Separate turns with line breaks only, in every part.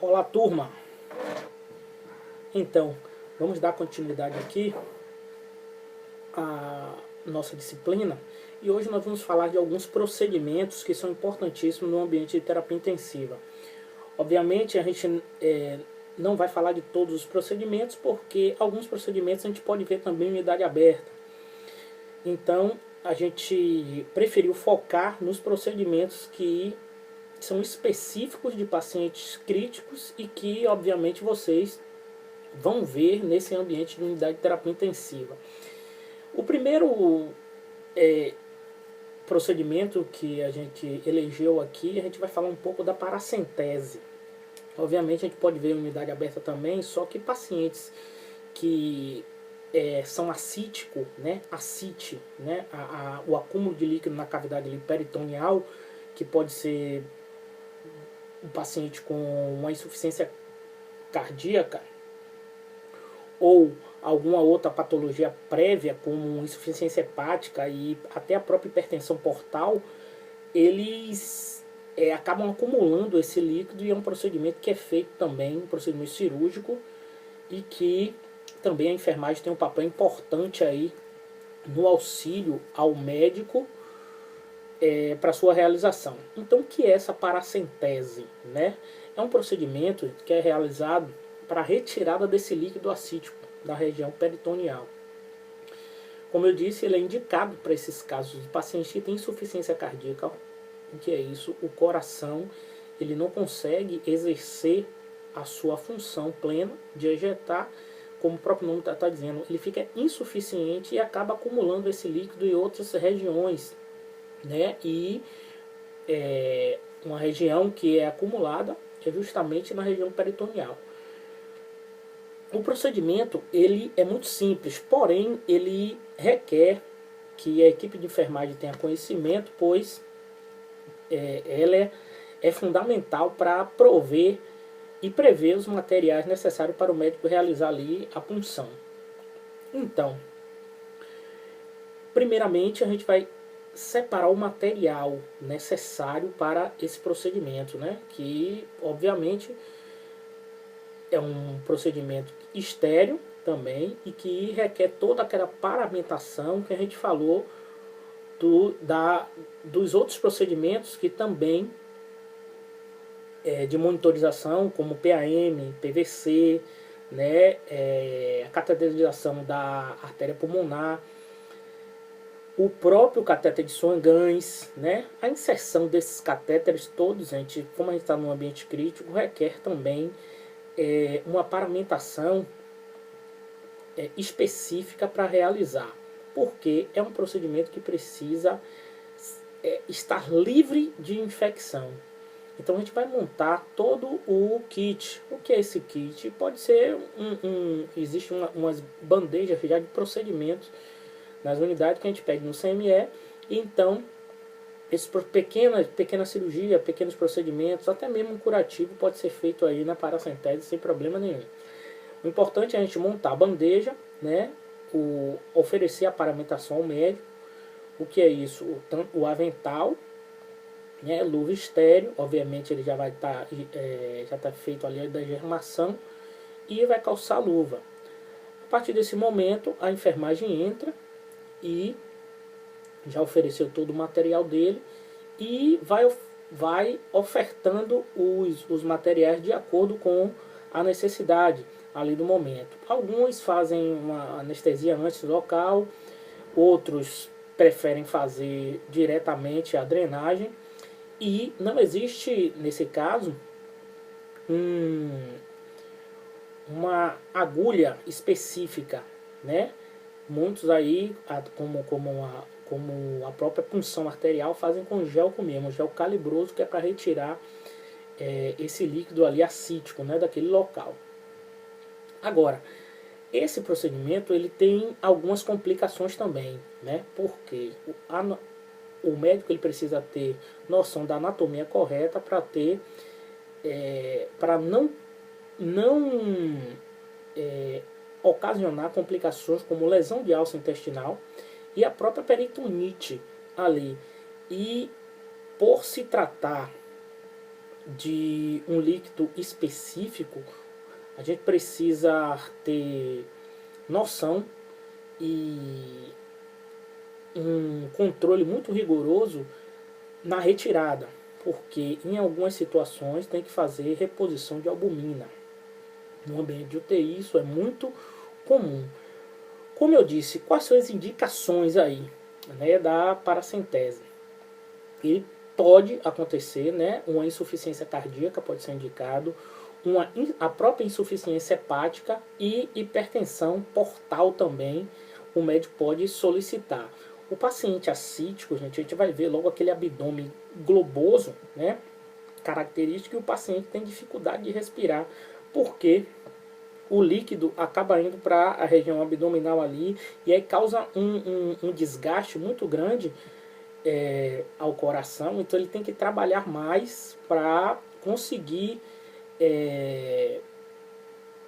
Olá, turma! Então, vamos dar continuidade aqui à nossa disciplina e hoje nós vamos falar de alguns procedimentos que são importantíssimos no ambiente de terapia intensiva. Obviamente, a gente não vai falar de todos os procedimentos, porque alguns procedimentos a gente pode ver também em unidade aberta. Então, a gente preferiu focar nos procedimentos que são específicos de pacientes críticos e que, obviamente, vocês vão ver nesse ambiente de unidade de terapia intensiva. O primeiro procedimento que a gente elegeu aqui, a gente vai falar um pouco da paracentese. Obviamente, a gente pode ver em unidade aberta também, só que pacientes que são ascíticos, né, ascite, né, o acúmulo de líquido na cavidade peritoneal, que pode ser um paciente com uma insuficiência cardíaca ou alguma outra patologia prévia, como insuficiência hepática e até a própria hipertensão portal, eles acabam acumulando esse líquido e é um procedimento que é feito também, um procedimento cirúrgico, e que também a enfermagem tem um papel importante aí no auxílio ao médico para sua realização. Então, o que é essa paracentese, né? É um procedimento que é realizado para a retirada desse líquido ascítico da região peritoneal. Como eu disse, ele é indicado para esses casos de pacientes que têm insuficiência cardíaca. O que é isso? O coração ele não consegue exercer a sua função plena de ejetar, como o próprio nome está dizendo, ele fica insuficiente e acaba acumulando esse líquido em outras regiões, né? E uma região que é acumulada é justamente na região peritoneal. O procedimento ele é muito simples, porém ele requer que a equipe de enfermagem tenha conhecimento, pois ela é fundamental para prover e prever os materiais necessários para o médico realizar ali a punção. Então, primeiramente a gente vai separar o material necessário para esse procedimento, né? Que obviamente é um procedimento estéril também e que requer toda aquela paramentação que a gente falou dos outros procedimentos que também de monitorização, como PAM, PVC, né, a cateterização da artéria pulmonar, o próprio catéter de Swan-Ganz, né, a inserção desses catéteres todos, como a gente está num ambiente crítico, requer também uma paramentação específica para realizar, porque é um procedimento que precisa estar livre de infecção. Então a gente vai montar todo o kit. O que é esse kit? Pode ser existe umas bandejas já de procedimentos nas unidades que a gente pede no CME. E então, essas pequena cirurgia, pequenos procedimentos, até mesmo um curativo pode ser feito aí na paracentese sem problema nenhum. O importante é a gente montar a bandeja, né? Oferecer a paramentação ao médico. O que é isso? O avental, né? Luva estéreo, obviamente ele já vai estar já tá feito ali da germação, e vai calçar a luva. A partir desse momento a enfermagem entra e já ofereceu todo o material dele e vai ofertando os materiais de acordo com a necessidade ali do momento. Alguns fazem uma anestesia antes local, outros preferem fazer diretamente a drenagem. E não existe, nesse caso, uma agulha específica, né? Muitos aí, como a própria punção arterial, fazem com gel mesmo, gel calibroso, que é para retirar esse líquido ali ascítico, né, daquele local. Agora, esse procedimento ele tem algumas complicações também, né? Porque o médico ele precisa ter noção da anatomia correta para para não ocasionar complicações como lesão de alça intestinal e a própria peritonite ali. E por se tratar de um líquido específico, a gente precisa ter noção e um controle muito rigoroso na retirada, porque em algumas situações tem que fazer reposição de albumina. No ambiente de UTI isso é muito comum. Como eu disse, quais são as indicações aí, né, da paracentese? E pode acontecer, né, uma insuficiência cardíaca, pode ser indicado, a própria insuficiência hepática e hipertensão portal também, o médico pode solicitar. O paciente assítico, gente, a gente vai ver logo aquele abdômen globoso, né, característico, e o paciente tem dificuldade de respirar, porque o líquido acaba indo para a região abdominal ali, e aí causa um desgaste muito grande ao coração, então ele tem que trabalhar mais para conseguir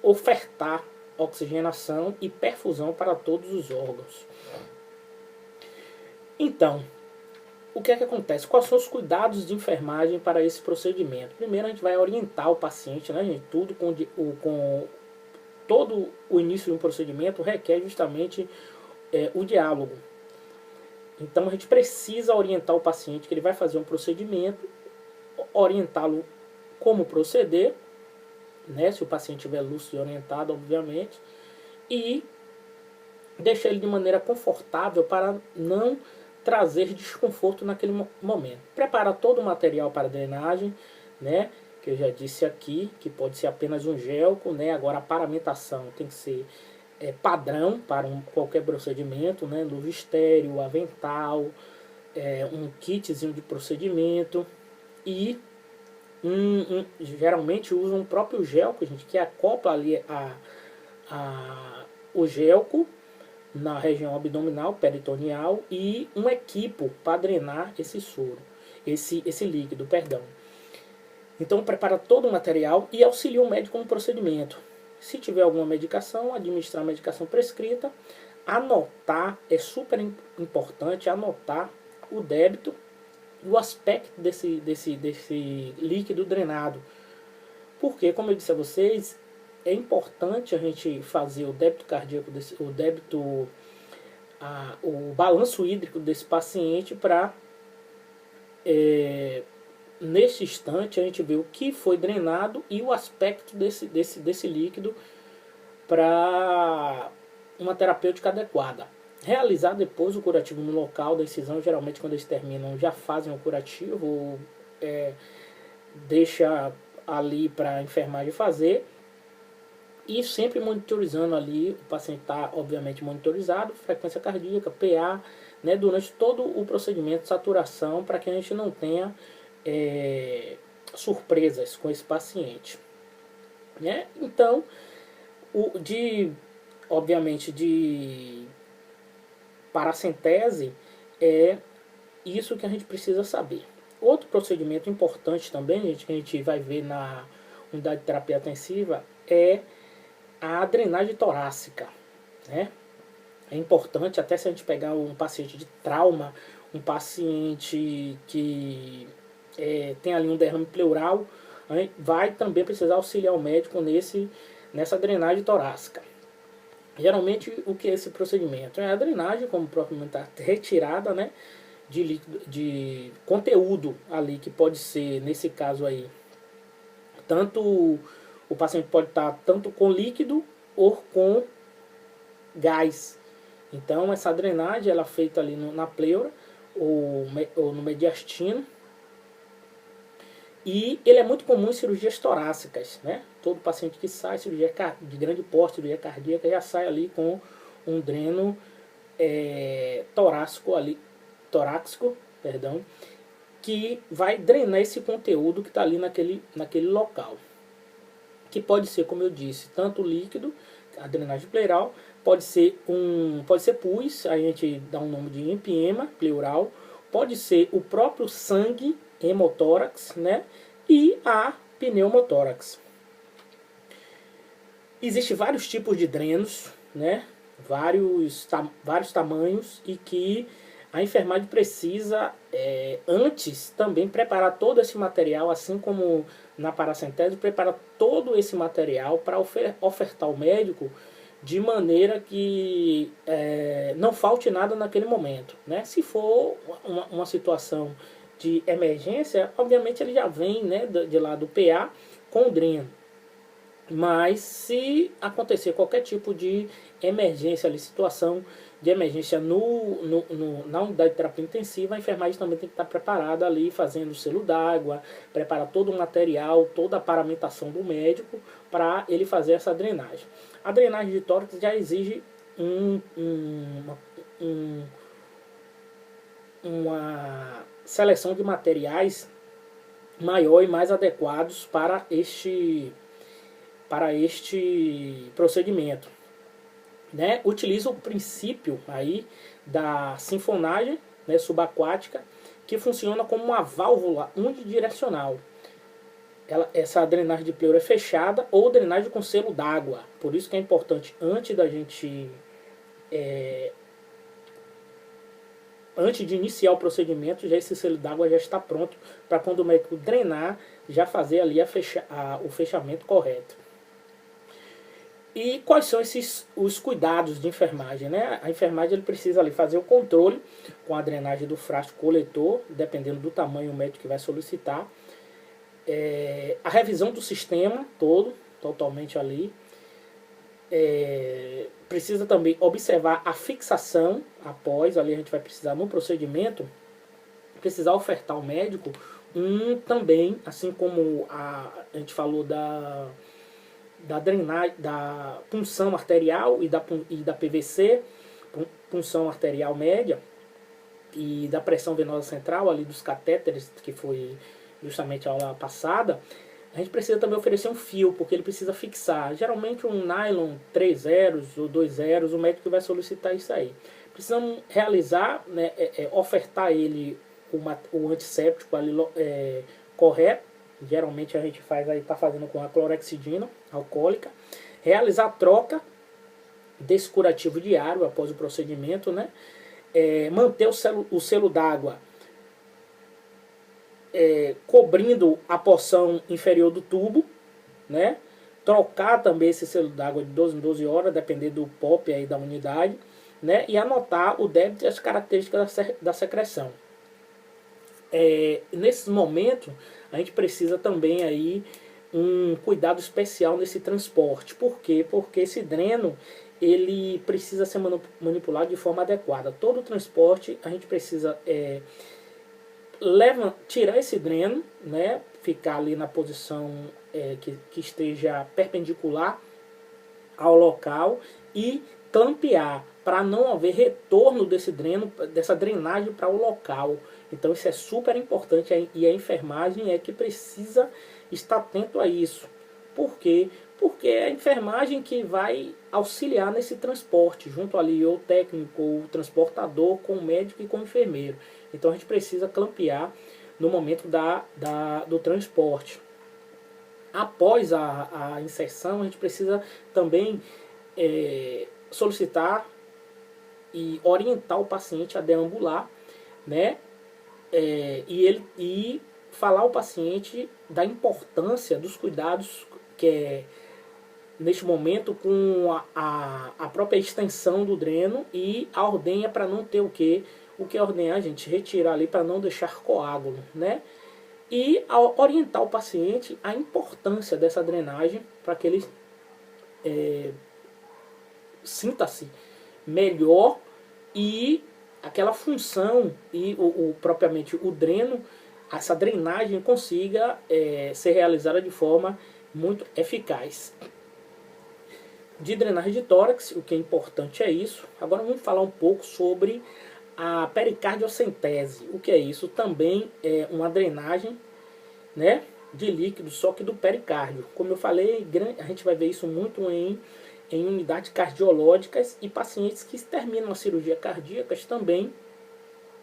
ofertar oxigenação e perfusão para todos os órgãos. Então, o que é que acontece? Quais são os cuidados de enfermagem para esse procedimento? Primeiro a gente vai orientar o paciente, né, gente? Tudo com todo o início de um procedimento requer justamente o diálogo. Então a gente precisa orientar o paciente que ele vai fazer um procedimento, orientá-lo como proceder, né, se o paciente estiver lúcido e orientado, obviamente, e deixar ele de maneira confortável para não trazer desconforto naquele momento. Prepara todo o material para drenagem, né, que eu já disse aqui, que pode ser apenas um gelco, né, agora a paramentação tem que ser padrão para qualquer procedimento, né, luva estéreo, avental, um kitzinho de procedimento e geralmente usam um próprio gelco, gente, que acopla ali o gelco na região abdominal, peritoneal, e um equipo para drenar esse soro, esse líquido, perdão. Então prepara todo o material e auxilia o médico no procedimento. Se tiver alguma medicação, administrar a medicação prescrita, anotar, é super importante anotar o débito, o aspecto desse líquido drenado. Porque, como eu disse a vocês, é importante a gente fazer o débito cardíaco, o balanço hídrico desse paciente para, neste instante, a gente ver o que foi drenado e o aspecto desse líquido para uma terapêutica adequada. Realizar depois o curativo no local da incisão, geralmente quando eles terminam já fazem o curativo, deixa ali para a enfermagem fazer, e sempre monitorizando ali, o paciente está obviamente monitorizado, frequência cardíaca, PA, né, durante todo o procedimento, saturação, para que a gente não tenha surpresas com esse paciente, né? Então, obviamente, de paracentese é isso que a gente precisa saber. Outro procedimento importante também, gente, que a gente vai ver na unidade de terapia intensiva, é a drenagem torácica, né? É importante, até se a gente pegar um paciente de trauma, um paciente que tem ali um derrame pleural, a gente vai também precisar auxiliar o médico nessa drenagem torácica. Geralmente, o que é esse procedimento? É a drenagem, como propriamente a retirada, né, de conteúdo ali, que pode ser, nesse caso aí, tanto o paciente pode estar tanto com líquido ou com gás. Então, essa drenagem ela é feita ali na pleura ou no mediastino. E ele é muito comum em cirurgias torácicas, né? Todo paciente que sai, cirurgia de grande porte, cirurgia cardíaca, já sai ali com um dreno torácico, que vai drenar esse conteúdo que está ali naquele local. Que pode ser, como eu disse, tanto líquido, a drenagem pleural, pode ser pus, a gente dá um nome de empiema pleural, pode ser o próprio sangue, hemotórax, né? E a pneumotórax. Existem vários tipos de drenos, né? Vários tamanhos, e que a enfermagem precisa, antes, também preparar todo esse material, assim como na paracentese, preparar todo esse material para ofertar ao médico de maneira que não falte nada naquele momento, né? Se for uma situação de emergência, obviamente ele já vem, né, de lá do PA com o dreno. Mas se acontecer qualquer tipo de emergência, ali, situação de emergência na unidade de terapia intensiva, a enfermagem também tem que estar preparada ali, fazendo o selo d'água, preparar todo o material, toda a paramentação do médico para ele fazer essa drenagem. A drenagem de tórax já exige uma seleção de materiais maior e mais adequados para este procedimento, né? Utiliza o princípio aí da sinfonagem, né, subaquática, que funciona como uma válvula unidirecional. Essa drenagem de pleura é fechada ou drenagem com selo d'água. Por isso que é importante, antes de iniciar o procedimento, já esse selo d'água já está pronto para quando o médico drenar, já fazer ali o fechamento correto. E quais são os cuidados de enfermagem, né? A enfermagem ele precisa ali fazer o controle com a drenagem do frasco coletor, dependendo do tamanho o médico que vai solicitar. A revisão do sistema todo, totalmente ali. Precisa também observar a fixação após, ali a gente vai precisar no procedimento, precisar ofertar ao médico também, assim como a gente falou da drenagem, da punção arterial e da PVC, punção arterial média, e da pressão venosa central, ali dos catéteres, que foi justamente a aula passada. A gente precisa também oferecer um fio, porque ele precisa fixar. Geralmente um nylon 3 zeros ou 2 zeros, o médico vai solicitar isso aí. Precisamos realizar, né, ofertar ele o antisséptico ali, correto. Geralmente a gente está fazendo com a clorexidina alcoólica. Realizar a troca desse curativo diário após o procedimento, né? Manter o selo d'água cobrindo a porção inferior do tubo, né? Trocar também esse selo d'água de 12 em 12 horas, dependendo do POP aí da unidade, né? E anotar o débito e as características da secreção. Nesses momentos, a gente precisa também aí um cuidado especial nesse transporte. Por quê? Porque esse dreno ele precisa ser manipulado de forma adequada. Todo o transporte a gente precisa tirar esse dreno, né, ficar ali na posição que esteja perpendicular ao local e clampear para não haver retorno desse dreno, dessa drenagem para o local. Então isso é super importante e a enfermagem é que precisa estar atento a isso. Por quê? Porque é a enfermagem que vai auxiliar nesse transporte, junto ali o técnico, o transportador, com o médico e com o enfermeiro. Então a gente precisa clampear no momento do transporte. Após a inserção, a gente precisa também solicitar e orientar o paciente a deambular, né? E falar ao paciente da importância dos cuidados neste momento com a própria extensão do dreno e a ordenha para não ter o que ordenhar, a gente retirar ali para não deixar coágulo, né? E orientar o paciente a importância dessa drenagem para que ele sinta-se melhor e aquela função e propriamente o dreno, essa drenagem consiga ser realizada de forma muito eficaz. De drenagem de tórax, o que é importante é isso. Agora vamos falar um pouco sobre a pericardiocentese. O que é isso? Também é uma drenagem, né, de líquido, só que do pericárdio. Como eu falei, a gente vai ver isso muito em unidades cardiológicas e pacientes que terminam a cirurgia cardíaca também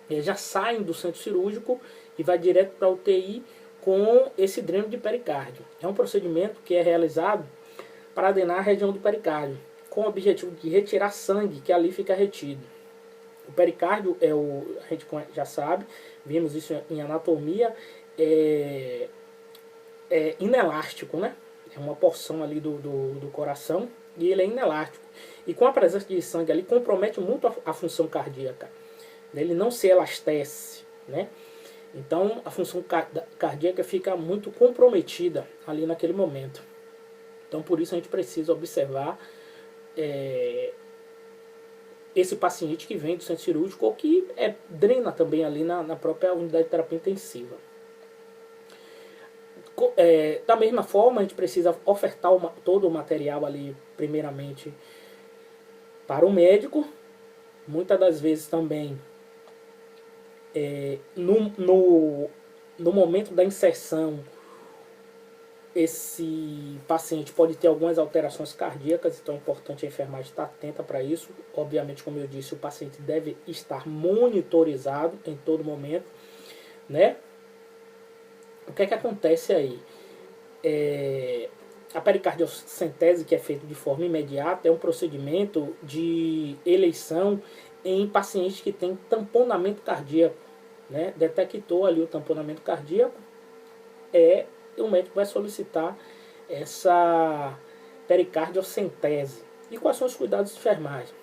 já saem do centro cirúrgico e vai direto para a UTI com esse dreno de pericárdio. É um procedimento que é realizado para drenar a região do pericárdio, com o objetivo de retirar sangue que ali fica retido. O pericárdio a gente já sabe, vimos isso em anatomia, é inelástico, né? É uma porção ali do coração e ele é inelástico. E com a presença de sangue ali compromete muito a função cardíaca. Ele não se elastece, né? Então a função cardíaca fica muito comprometida ali naquele momento. Então por isso a gente precisa observar esse paciente que vem do centro cirúrgico ou que drena também ali na própria unidade de terapia intensiva. Da mesma forma, a gente precisa ofertar todo o material ali, primeiramente, para o médico. Muitas das vezes também, no momento da inserção, esse paciente pode ter algumas alterações cardíacas, então é importante a enfermagem estar atenta para isso. Obviamente, como eu disse, o paciente deve estar monitorizado em todo momento, né? O que é que acontece aí? A pericardiocentese, que é feita de forma imediata, é um procedimento de eleição em pacientes que têm tamponamento cardíaco, né? Detectou ali o tamponamento cardíaco, o médico vai solicitar essa pericardiocentese. E quais são os cuidados de enfermagem?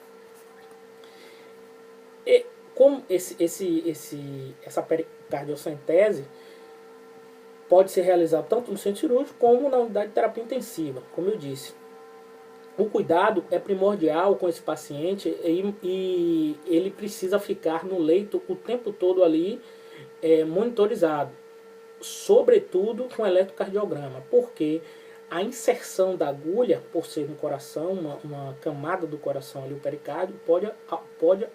Como essa pericardiocentese pode ser realizado tanto no centro cirúrgico como na unidade de terapia intensiva, como eu disse. O cuidado é primordial com esse paciente e ele precisa ficar no leito o tempo todo ali monitorizado, sobretudo com eletrocardiograma, porque a inserção da agulha, por ser no coração, uma camada do coração ali, o pericárdio, pode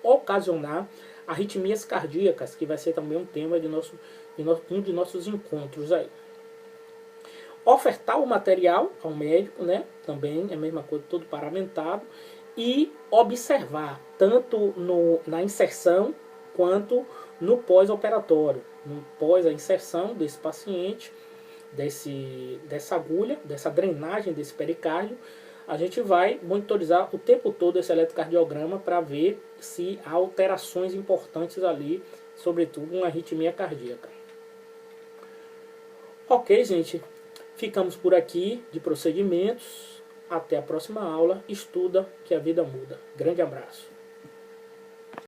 ocasionar arritmias cardíacas, que vai ser também um tema de um de nossos encontros aí. Ofertar o material ao médico, né? Também é a mesma coisa, todo paramentado. E observar, tanto na inserção quanto no pós-operatório. No pós a inserção desse paciente, dessa agulha, dessa drenagem desse pericárdio, a gente vai monitorizar o tempo todo esse eletrocardiograma para ver se há alterações importantes ali, sobretudo uma arritmia cardíaca. Ok, gente, ficamos por aqui de procedimentos. Até a próxima aula. Estuda que a vida muda. Grande abraço.